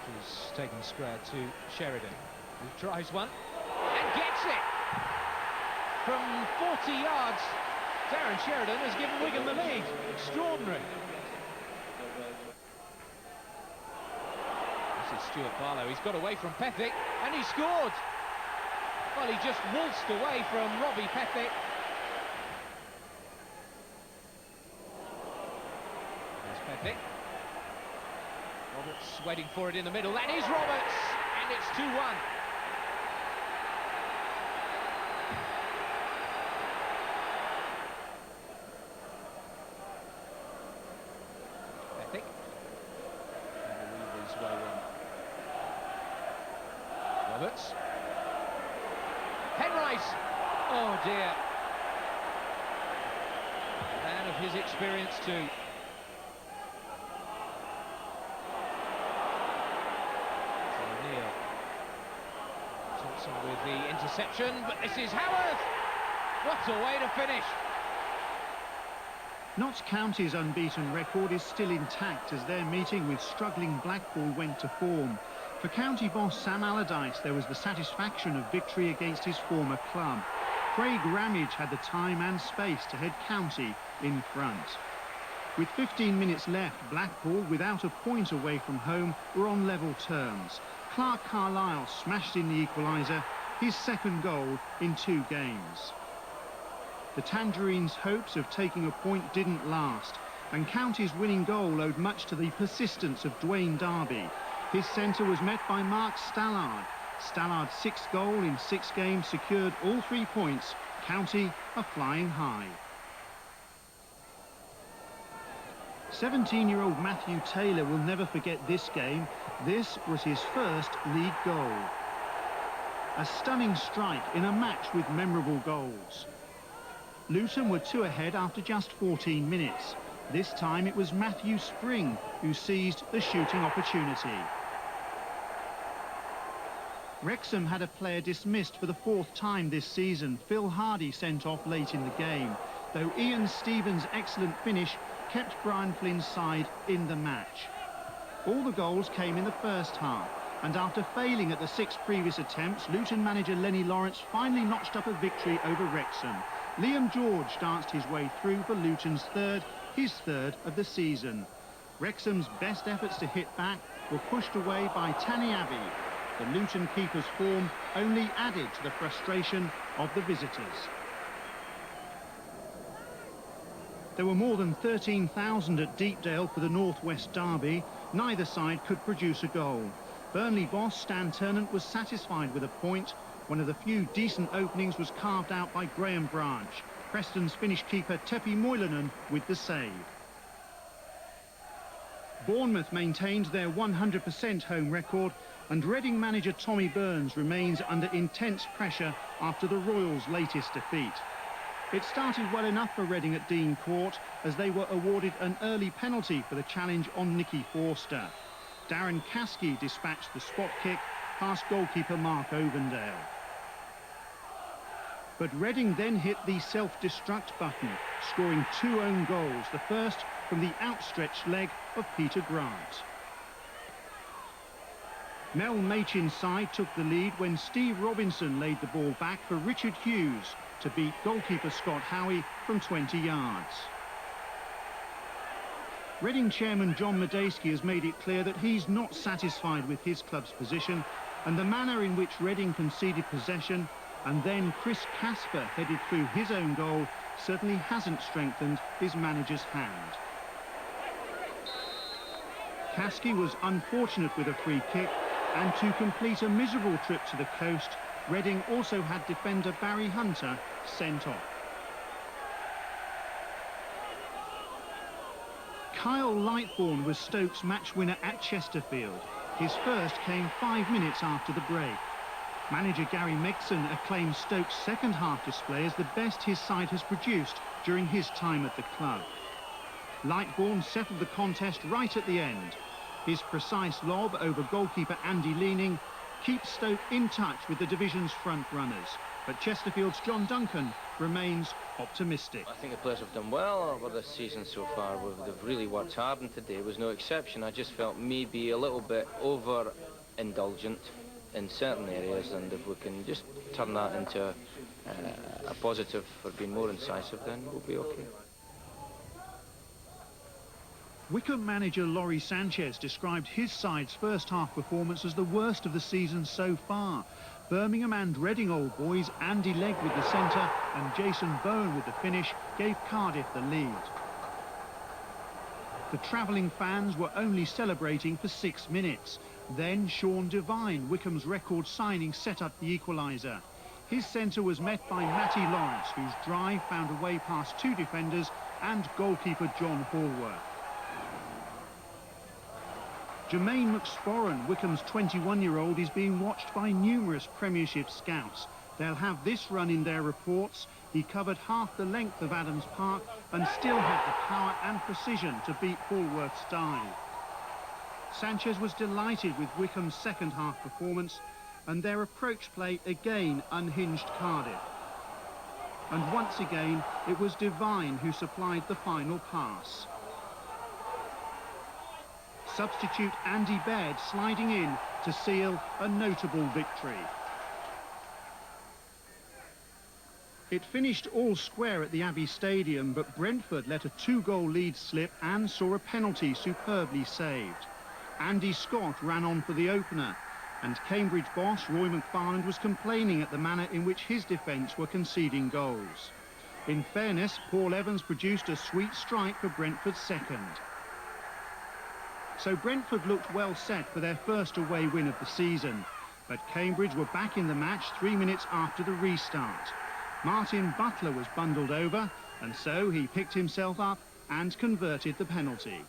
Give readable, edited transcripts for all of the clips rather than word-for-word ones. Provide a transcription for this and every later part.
Is taken square to Sheridan, who tries one and gets it from 40 yards. Darren Sheridan has given Wigan the lead. Extraordinary. This is Stuart Barlow. He's got away from Pethick and he scored. Well, he just waltzed away from Robbie Pethick. There's Pethick. Roberts waiting for it in the middle. That is Roberts, and it's 2-1. Pethick. And the Weaver's way in. Roberts. Henrice. Oh dear. A man of his experience too. With the interception, but this is Howarth. What a way to finish. Notts County's unbeaten record is still intact as their meeting with struggling Blackpool went to form. For County boss Sam Allardyce, there was the satisfaction of victory against his former club. Craig Ramage had the time and space to head County in front. With 15 minutes left, Blackpool, without a point away from home, were on level terms. Clark Carlisle smashed in the equaliser, his second goal in 2 games. The Tangerines' hopes of taking a point didn't last, and County's winning goal owed much to the persistence of Dwayne Darby. His centre was met by Mark Stallard. Stallard's 6th goal in 6 games secured all 3 points. County are flying high. 17-year-old Matthew Taylor will never forget this game. This was his first league goal. A stunning strike in a match with memorable goals. Luton were 2 ahead after just 14 minutes. This time it was Matthew Spring who seized the shooting opportunity. Wrexham had a player dismissed for the 4th time this season. Phil Hardy sent off late in the game, though Ian Stevens' excellent finish kept Brian Flynn's side in the match. All the goals came in the first half, and after failing at the 6 previous attempts, Luton manager Lenny Lawrence finally notched up a victory over Wrexham. Liam George danced his way through for Luton's his third of the season. Wrexham's best efforts to hit back were pushed away by Tanny Abbey. The Luton keeper's form only added to the frustration of the visitors. There were more than 13,000 at Deepdale for the North West derby. Neither side could produce a goal. Burnley boss Stan Ternant was satisfied with a point. One of the few decent openings was carved out by Graham Branch. Preston's Finnish keeper Tepi Moilanen with the save. Bournemouth maintained their 100% home record, and Reading manager Tommy Burns remains under intense pressure after the Royals' latest defeat. It started well enough for Reading at Dean Court as they were awarded an early penalty for the challenge on Nicky Forster. Darren Caskey dispatched the spot kick past goalkeeper Mark Ovendale. But Reading then hit the self-destruct button, scoring 2 own goals, the first from the outstretched leg of Peter Grant. Mel Machin's side took the lead when Steve Robinson laid the ball back for Richard Hughes to beat goalkeeper Scott Howie from 20 yards. Reading chairman John Medeski has made it clear that he's not satisfied with his club's position, and the manner in which Reading conceded possession and then Chris Casper headed through his own goal certainly hasn't strengthened his manager's hand. Caskey was unfortunate with a free kick, and to complete a miserable trip to the coast, Reading also had defender Barry Hunter sent off. Kyle Lightbourne was Stoke's match winner at Chesterfield. His first came 5 minutes after the break. Manager Gary Megson acclaimed Stoke's second half display as the best his side has produced during his time at the club. Lightbourne settled the contest right at the end. His precise lob over goalkeeper Andy Leaning keeps Stoke in touch with the division's front runners. But Chesterfield's John Duncan remains optimistic. I think the players have done well over this season so far. They've really worked hard, and today was no exception. I just felt maybe a little bit over-indulgent in certain areas, and if we can just turn that into a positive for being more incisive, then we'll be okay. Wycombe manager Lawrie Sanchez described his side's first-half performance as the worst of the season so far. Birmingham and Reading Old Boys, Andy Legg with the centre and Jason Bowen with the finish, gave Cardiff the lead. The travelling fans were only celebrating for 6 minutes. Then Sean Devine, Wycombe's record signing, set up the equaliser. His centre was met by Matty Lawrence, whose drive found a way past 2 defenders and goalkeeper John Hallworth. Jermaine McSporran, Wycombe's 21-year-old, is being watched by numerous Premiership scouts. They'll have this run in their reports. He covered half the length of Adams Park and still had the power and precision to beat Hallworth's dive. Sanchez was delighted with Wycombe's second-half performance, and their approach play again unhinged Cardiff. And once again, it was Devine who supplied the final pass. Substitute Andy Baird sliding in to seal a notable victory. It finished all square at the Abbey Stadium, but Brentford let a 2-goal lead slip and saw a penalty superbly saved. Andy Scott ran on for the opener, and Cambridge boss Roy McFarland was complaining at the manner in which his defence were conceding goals. In fairness, Paul Evans produced a sweet strike for Brentford's second. So Brentford looked well set for their first away win of the season. But Cambridge were back in the match 3 minutes after the restart. Martin Butler was bundled over, and so he picked himself up and converted the penalty.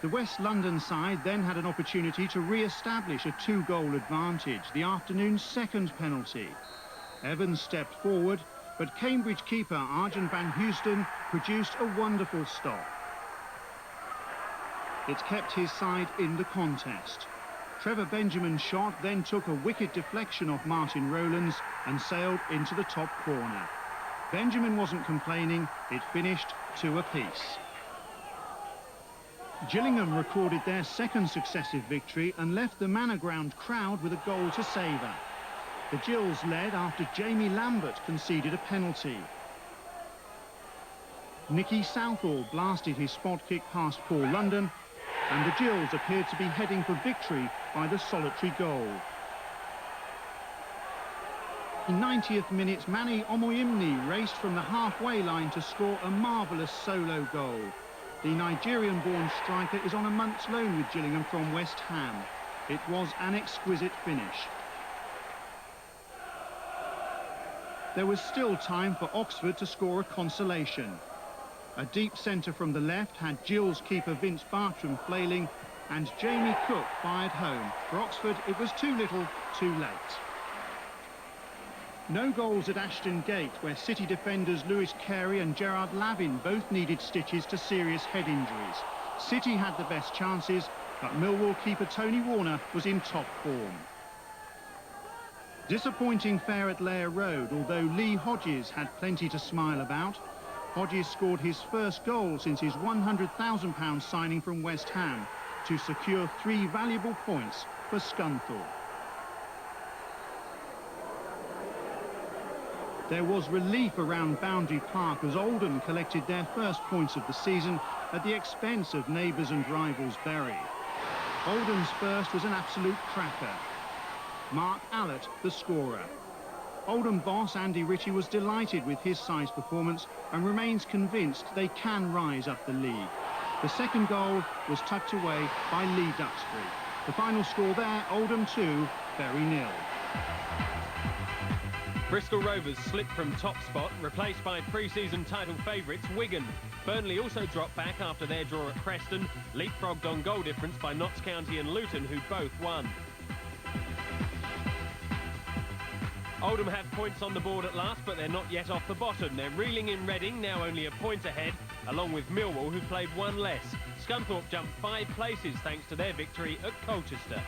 The West London side then had an opportunity to re-establish a 2-goal advantage, the afternoon's second penalty. Evans stepped forward, but Cambridge keeper Arjen van Houston produced a wonderful stop. It kept his side in the contest. Trevor Benjamin's shot then took a wicked deflection off Martin Rowlands and sailed into the top corner. Benjamin wasn't complaining, it finished 2 apiece. Gillingham recorded their second successive victory and left the Manor Ground crowd with a goal to savour. The Gills led after Jamie Lambert conceded a penalty. Nicky Southall blasted his spot kick past Paul London, and the Gills appeared to be heading for victory by the solitary goal. In 90th minute, Manny Omoyimni raced from the halfway line to score a marvellous solo goal. The Nigerian-born striker is on a month's loan with Gillingham from West Ham. It was an exquisite finish. There was still time for Oxford to score a consolation. A deep centre from the left had Gills keeper Vince Bartram flailing, and Jamie Cook fired home. For Oxford, it was too little, too late. No goals at Ashton Gate, where City defenders Lewis Carey and Gerard Lavin both needed stitches to serious head injuries. City had the best chances, but Millwall keeper Tony Warner was in top form. Disappointing fare at Layer Road, although Lee Hodges had plenty to smile about. Hodges scored his first goal since his £100,000 signing from West Ham to secure 3 valuable points for Scunthorpe. There was relief around Boundary Park as Oldham collected their first points of the season at the expense of neighbours and rivals Bury. Oldham's first was an absolute cracker. Mark Allett, the scorer. Oldham boss Andy Ritchie was delighted with his side's performance and remains convinced they can rise up the league. The second goal was tucked away by Lee Duxbury. The final score there, Oldham 2, Bury 0. Bristol Rovers slipped from top spot, replaced by pre-season title favourites Wigan. Burnley also dropped back after their draw at Preston, leapfrogged on goal difference by Notts County and Luton, who both won. Oldham have points on the board at last, but they're not yet off the bottom. They're reeling in Reading, now only a point ahead, along with Millwall, who played one less. Scunthorpe jumped 5 places thanks to their victory at Colchester.